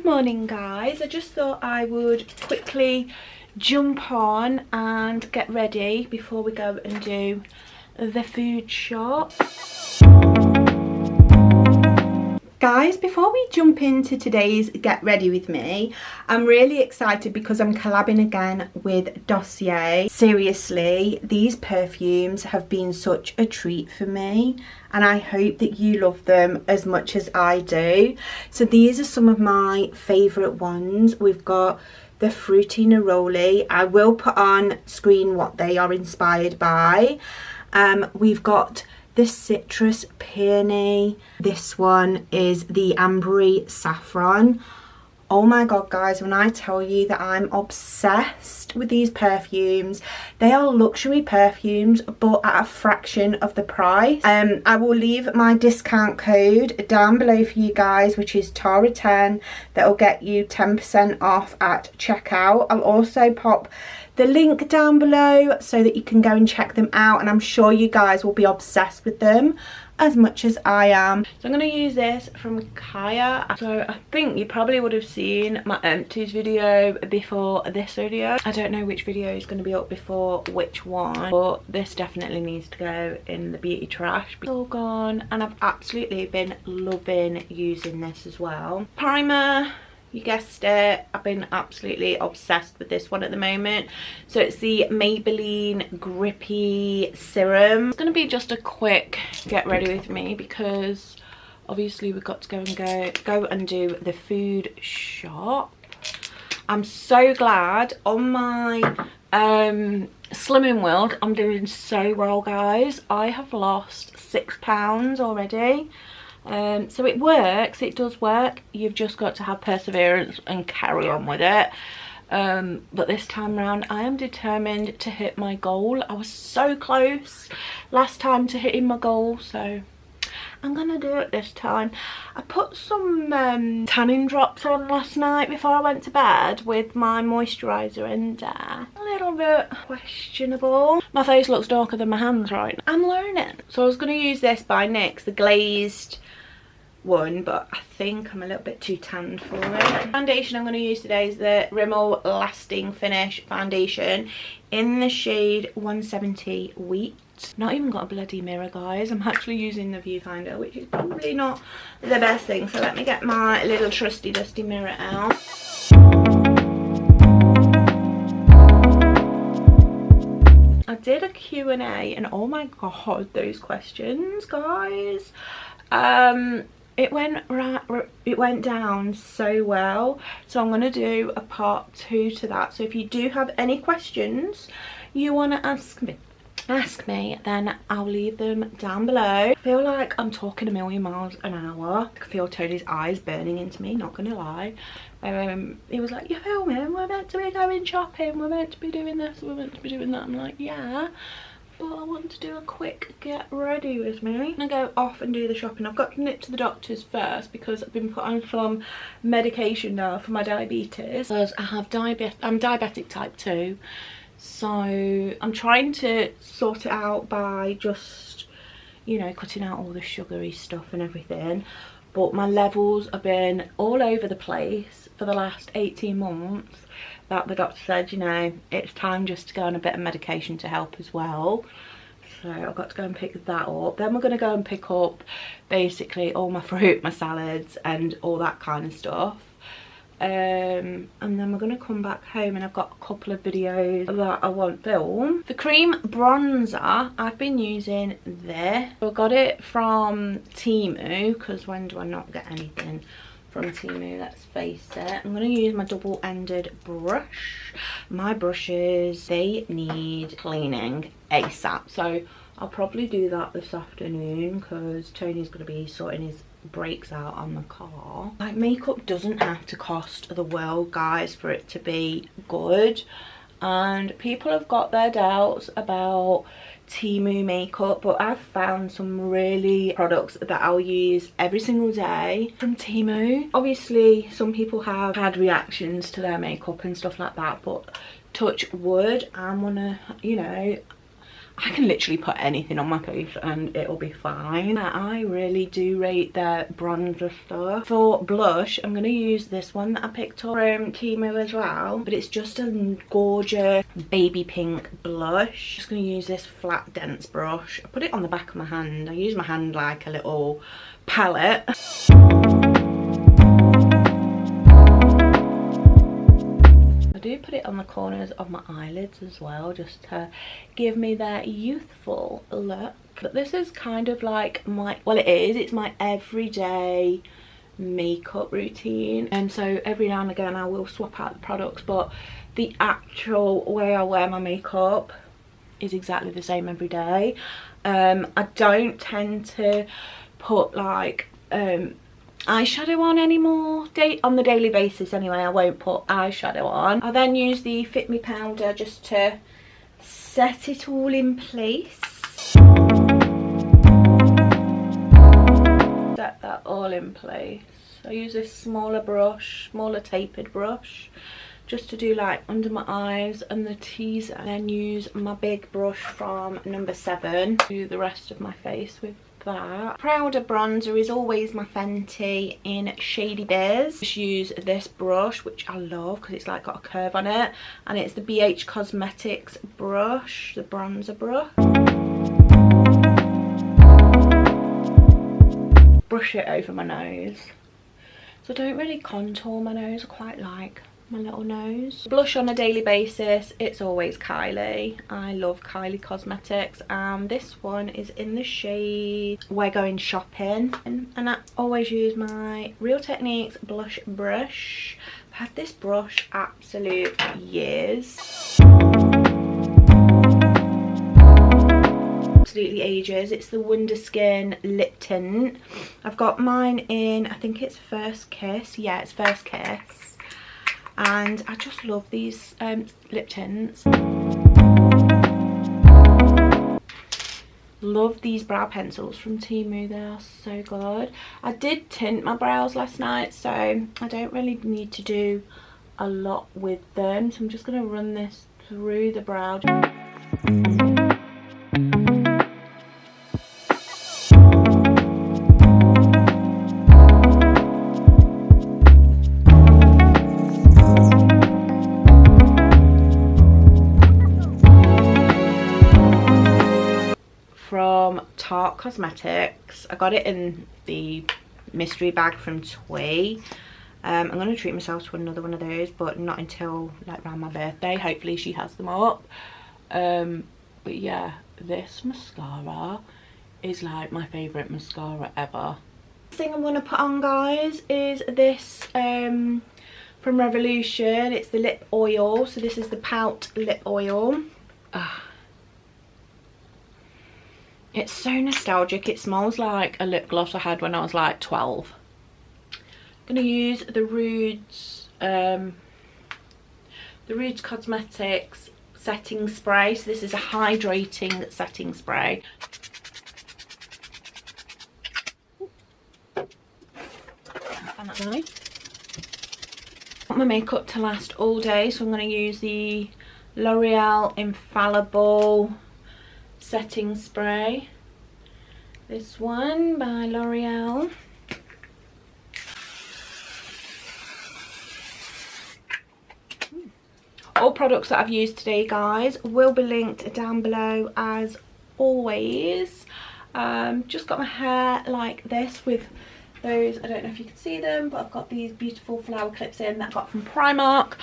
morning guys, I just thought I would quickly jump on and get ready before we go and do the food shop. Guys, before we jump into today's get ready with me, I'm really excited because I'm collabing again with Dossier. Seriously, these perfumes have been such a treat for me and I hope that you love them as much as I do. So these are some of my favourite ones. We've got the Fruity Neroli. I will put on screen what they are inspired by. We've got the Citrus Peony. This one is the Ambery Saffron. Oh my god guys, when I tell you that I'm obsessed with these perfumes, they are luxury perfumes but at a fraction of the price. I will leave my discount code down below for you guys, which is Tara10. That will get you 10% off at checkout. I'll also pop the link down below so that you can go and check them out, and I'm sure you guys will be obsessed with them as much as I am. So I'm going to use this from Kaya. So I think you probably would have seen my empties video before this video. I don't know which video is going to be up before which one, but this definitely needs to go in the beauty trash. It's all gone and I've absolutely been loving using this as well. Primer. You guessed it, I've been absolutely obsessed with this one at the moment. So it's the Maybelline Grippy Serum. It's going to be just a quick get ready with me because obviously we've got to go and do the food shop. I'm so glad on my Slimming World I'm doing so well guys. I have lost £6 already. So it works, it does work. You've just got to have perseverance and carry on with it. But this time around I am determined to hit my goal. I was so close last time to hitting my goal, so I'm gonna do it this time. I put some tanning drops on last night before I went to bed with my moisturiser and a little bit questionable. My face looks darker than my hands right now. I'm learning. So I was going to use this by NYX, the glazed one, but I think I'm a little bit too tanned for it. Foundation I'm going to use today is the Rimmel Lasting Finish foundation in the shade 170 Wheat. Not even got a bloody mirror guys, I'm actually using the viewfinder, which is probably not the best thing, so let me get my little trusty dusty mirror out. I did a Q&A and oh my god, those questions guys, it went down so well, so I'm going to do a part 2 to that. So if you do have any questions you want to ask me, then I'll leave them down below. I feel like I'm talking a million miles an hour. I can feel Tony's eyes burning into me, not gonna lie. He was like, you're filming, we're meant to be going shopping, we're meant to be doing this, we're meant to be doing that. I'm like, yeah, but I want to do a quick get ready with me. I'm gonna go off and do the shopping. I've got to nip to the doctor's first because I've been put on some medication now for my diabetes, because I'm diabetic type 2. So I'm trying to sort it out by just, you know, cutting out all the sugary stuff and everything. But my levels have been all over the place for the last 18 months that the doctor said, you know, it's time just to go on a bit of medication to help as well. So I've got to go and pick that up. Then we're going to go and pick up basically all my fruit, my salads and all that kind of stuff. And then we're going to come back home and I've got a couple of videos that I want filmed. The cream bronzer, I've been using this. I got it from Temu because when do I not get anything from Temu, let's face it. I'm going to use my double-ended brush. My brushes, they need cleaning ASAP, so I'll probably do that this afternoon because Tony's going to be sorting his brakes out on the car. Like, makeup doesn't have to cost the world guys for it to be good, and people have got their doubts about Temu makeup, but I've found some really products that I'll use every single day from Temu. Obviously some people have had reactions to their makeup and stuff like that, but touch wood, I'm gonna, you know, I can literally put anything on my face and it'll be fine. I really do rate their bronzer stuff. For blush, I'm going to use this one that I picked up from Temu as well. But it's just a gorgeous baby pink blush. Just going to use this flat dense brush. I put it on the back of my hand. I use my hand like a little palette. I do put it on the corners of my eyelids as well, just to give me that youthful look. But this is kind of like my, well, it's my everyday makeup routine, and so every now and again I will swap out the products, but the actual way I wear my makeup is exactly the same every day. I don't tend to put like eyeshadow on anymore on the daily basis anyway. I won't put eyeshadow on. I then use the Fit Me powder just to set it all in place. Set that all in place. I use this smaller brush, smaller tapered brush, just to do like under my eyes and the teaser. Then use my big brush from number 7 to do the rest of my face with that. Powder bronzer is always my Fenty in Shady Biz. Just use this brush, which I love because it's like got a curve on it, and it's the BH Cosmetics brush, the bronzer brush. Brush it over my nose. So I don't really contour my nose. I quite like my little nose. Blush on a daily basis, it's always Kylie. I love Kylie Cosmetics, and this one is in the shade We're Going Shopping, and I always use my Real Techniques blush brush. I've had this brush absolute years, absolutely ages. It's the Wonder Skin lip tint. I've got mine in, I think it's First Kiss. Yeah, it's First Kiss. And I just love these lip tints. Love these brow pencils from Temu, they are so good. I did tint my brows last night, so I don't really need to do a lot with them. So I'm just going to run this through the brow. From Tarte Cosmetics. I got it in the mystery bag from Twee. I'm going to treat myself to another one of those, but not until like around my birthday. Hopefully she has them up. But yeah, this mascara is like my favourite mascara ever. The thing I'm going to put on, guys, is this from Revolution. It's the lip oil. So this is the Pout lip oil. It's so nostalgic. It smells like a lip gloss I had when I was like 12. I'm going to use the Roots Cosmetics setting spray. So this is a hydrating setting spray. I want my makeup to last all day, so I'm going to use the L'Oreal Infallible setting spray. This one by L'Oreal. All products that I've used today, guys, will be linked down below as always. Just got my hair like this with those, I don't know if you can see them, but I've got these beautiful flower clips in that I got from Primark.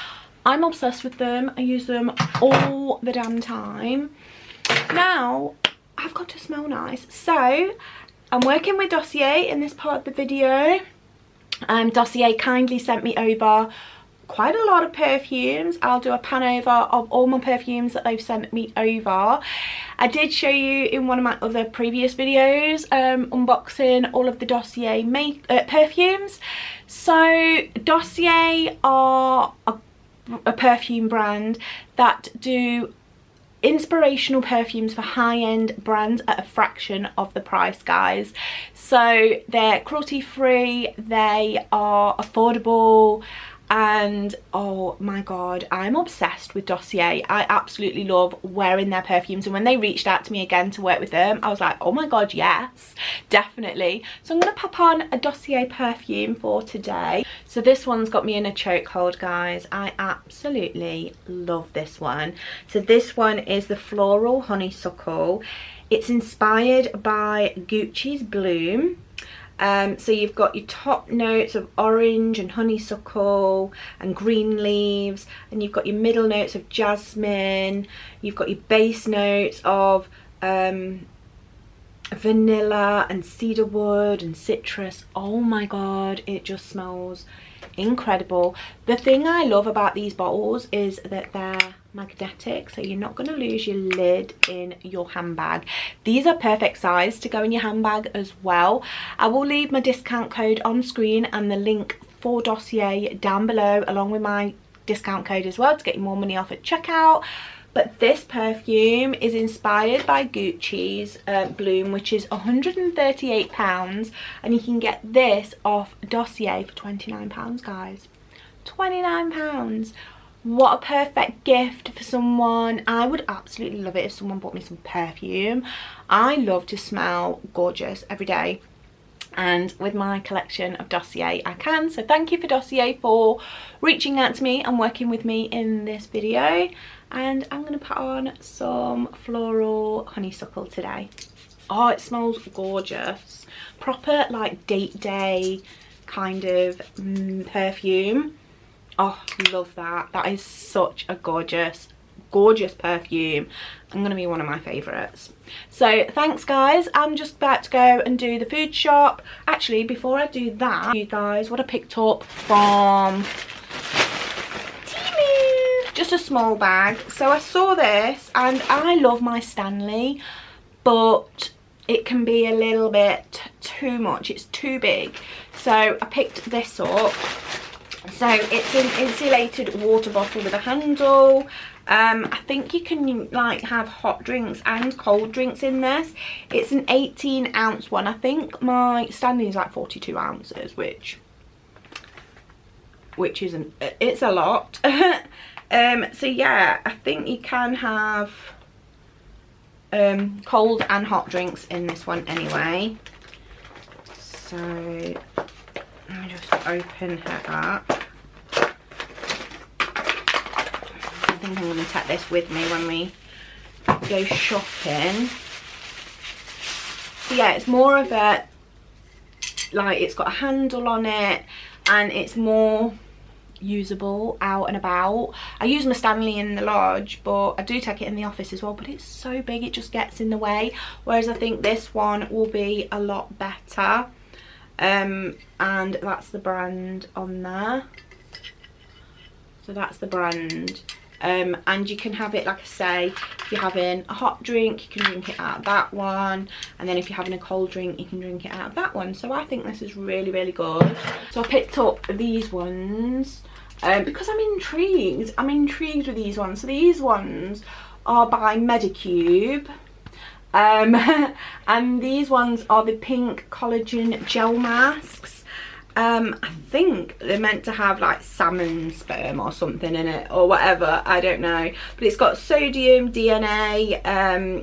I'm obsessed with them. I use them all the damn time. Now I've got to smell nice, so I'm working with Dossier in this part of the video. Dossier kindly sent me over quite a lot of perfumes. I'll do a pan over of all my perfumes that they've sent me over. I did show you in one of my other previous videos unboxing all of the Dossier perfumes. So Dossier are a perfume brand that do inspirational perfumes for high-end brands at a fraction of the price, guys. So they're cruelty free, they are affordable, and oh my god, I'm obsessed with Dossier. I absolutely love wearing their perfumes, and when they reached out to me again to work with them, I was like, oh my god, yes, definitely. So I'm gonna pop on a Dossier perfume for today. So this one's got me in a chokehold, guys. I absolutely love this one. So this one is the Floral Honeysuckle. It's inspired by Gucci's Bloom. So you've got your top notes of orange and honeysuckle and green leaves, and you've got your middle notes of jasmine, you've got your base notes of vanilla and cedarwood and citrus. Oh my god, it just smells incredible. The thing I love about these bottles is that they're magnetic, so you're not going to lose your lid in your handbag. These are perfect size to go in your handbag as well. I will leave my discount code on screen and the link for Dossier down below, along with my discount code as well, to get you more money off at checkout. But this perfume is inspired by Gucci's Bloom, which is £138, and you can get this off Dossier for £29, guys. £29. What a perfect gift for someone. I would absolutely love it if someone bought me some perfume. I love to smell gorgeous every day, and with my collection of Dossier I can. So thank you for Dossier for reaching out to me and working with me in this video. And I'm going to put on some Floral Honeysuckle today. Oh, it smells gorgeous. Proper like date day kind of perfume. Oh, love that. That is such a gorgeous perfume. I'm going to be one of my favourites. So thanks, guys. I'm just about to go and do the food shop. Actually, before I do that, you guys, what I picked up from Temu. Just a small bag. So I saw this, and I love my Stanley, but it can be a little bit too much. It's too big. So I picked this up. So it's an insulated water bottle with a handle. I think you can like have hot drinks and cold drinks in this. It's an 18-ounce one. I think my Stanley is like 42 ounces, which isn't, it's a lot. So yeah, I think you can have cold and hot drinks in this one anyway. So let me just open her up. I think I'm going to take this with me when we go shopping. So yeah, it's more of a, like, it's got a handle on it, and it's more usable out and about. I use my Stanley in the lodge, but I do take it in the office as well, but it's so big it just gets in the way, whereas I think this one will be a lot better. And that's the brand on there. So that's the brand. And you can have it, like I say, if you're having a hot drink, you can drink it out of that one, and then if you're having a cold drink, you can drink it out of that one. So I think this is really, really good. So I picked up these ones because I'm intrigued with these ones. So these ones are by Medicube. And these ones are the pink collagen gel masks. I think they're meant to have like salmon sperm or something in it, or whatever, I don't know, but it's got sodium, DNA,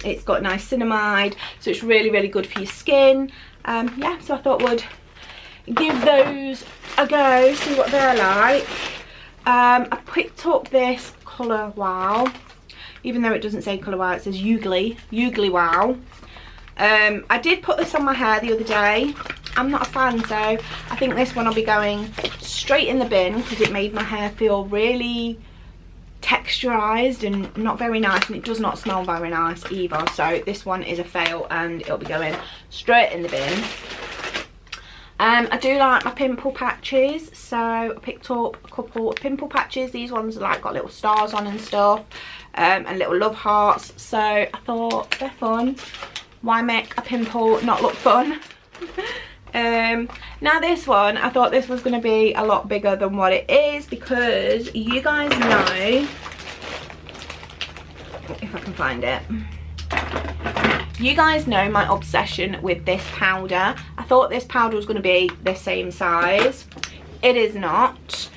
it's got niacinamide, so it's really, really good for your skin. Yeah, so I thought would give those a go, see what they're like. I picked up this Colour Wow, even though it doesn't say Colour Wow, it says Yoogly Wow. I did put this on my hair the other day. I'm not a fan, so I think this one will be going straight in the bin because it made my hair feel really texturized and not very nice, and it does not smell very nice either. So this one is a fail and it'll be going straight in the bin. I do like my pimple patches, so I picked up a couple of pimple patches. These ones are like got little stars on and stuff, and little love hearts, so I thought they're fun. Why make a pimple not look fun? Now this one, I thought this was going to be a lot bigger than what it is, because you guys know, if I can find it, you guys know my obsession with this powder. I thought this powder was going to be the same size. It is not.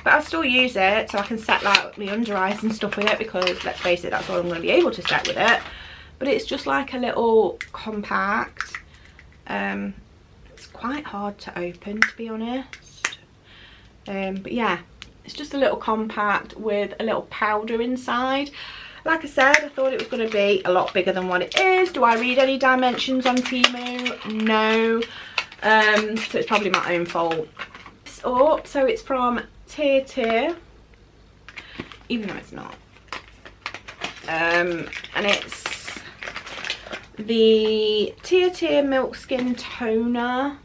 but I'll still use it so I can set like my under eyes and stuff with it, because let's face it, that's all I'm going to be able to set with it. But it's just like a little compact. It's quite hard to open, to be honest, but yeah, it's just a little compact with a little powder inside. Like I said, I thought it was going to be a lot bigger than what it is. Do I read any dimensions on Temu? No. So it's probably my own fault. So it's from Temu, even though it's not. And it's the Temu Milk Skin Toner.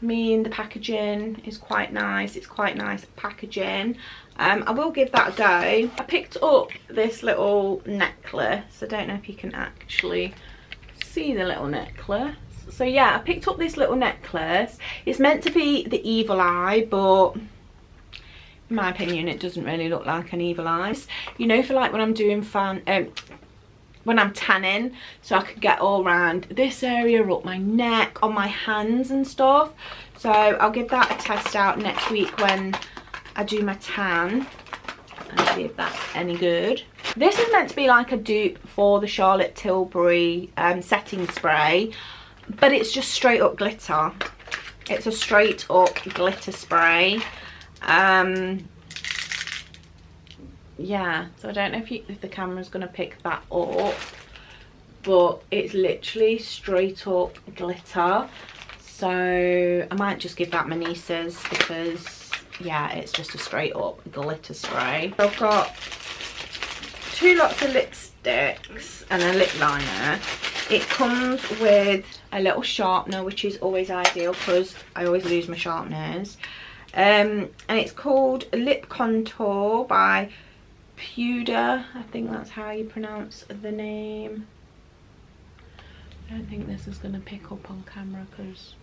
I mean, the packaging is quite nice. It's quite nice packaging. I will give that a go. I picked up this little necklace. I don't know if you can actually see the little necklace. So yeah, I picked up this little necklace. It's meant to be the evil eye, but in my opinion, it doesn't really look like an evil eye. You know, for like when I'm doing when I'm tanning, so I could get all around this area, up my neck, on my hands and stuff. So I'll give that a test out next week when I do my tan and see if that's any good. This is meant to be like a dupe for the Charlotte Tilbury setting spray, but it's just straight up glitter. It's a straight up glitter spray. Yeah, so I don't know if the camera's going to pick that up, but it's literally straight up glitter. So I might just give that my nieces, because yeah, it's just a straight up glitter spray. I've got 2 lots of lipsticks and a lip liner. It comes with a little sharpener, which is always ideal because I always lose my sharpeners. And it's called Lip Contour by Puder. I think that's how you pronounce the name. I don't think this is going to pick up on camera because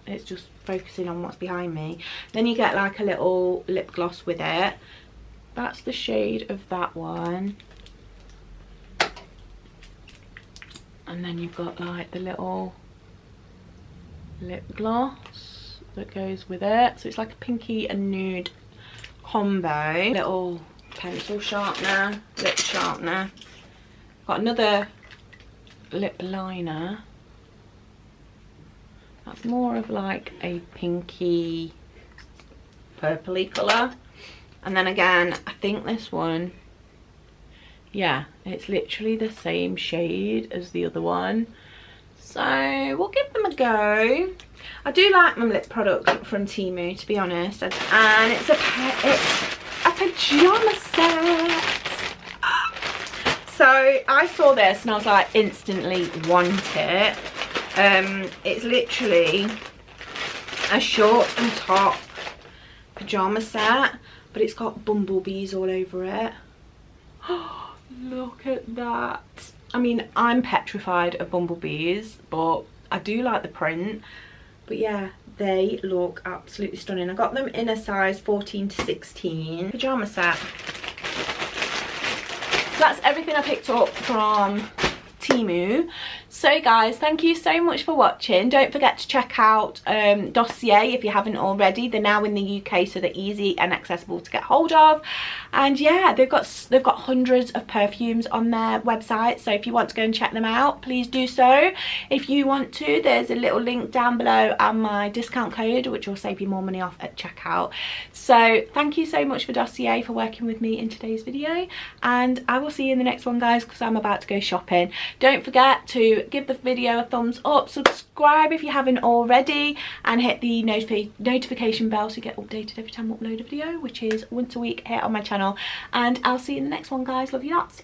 it's just focusing on what's behind me. Then you get like a little lip gloss with it. That's the shade of that one. And then you've got like the little lip gloss that goes with it. So it's like a pinky and nude combo. Little pencil sharpener, lip sharpener. Got another lip liner. That's more of like a pinky purpley colour. And then again, I think this one, yeah, it's literally the same shade as the other one. So we'll give them a go. I do like my lip products from Temu, to be honest. And it's a pyjama set. So I saw this and I was like, instantly want it. It's literally a short and top pyjama set, but it's got bumblebees all over it. Oh, look at that. I mean, I'm petrified of bumblebees, but I do like the print. But yeah, they look absolutely stunning. I got them in a size 14 to 16 pyjama set. So that's everything I picked up from Temu. So guys, thank you so much for watching. Don't forget to check out Dossier if you haven't already. They're now in the UK, so they're easy and accessible to get hold of. And yeah, they've got hundreds of perfumes on their website, so if you want to go and check them out, please do so. If you want to, there's a little link down below and my discount code, which will save you more money off at checkout. So thank you so much for Dossier for working with me in today's video, and I will see you in the next one, guys, because I'm about to go shopping. Don't forget to give the video a thumbs up, subscribe if you haven't already, and hit the notification bell so you get updated every time I upload a video, which is once a week here on my channel. And I'll see you in the next one, guys. Love you lots.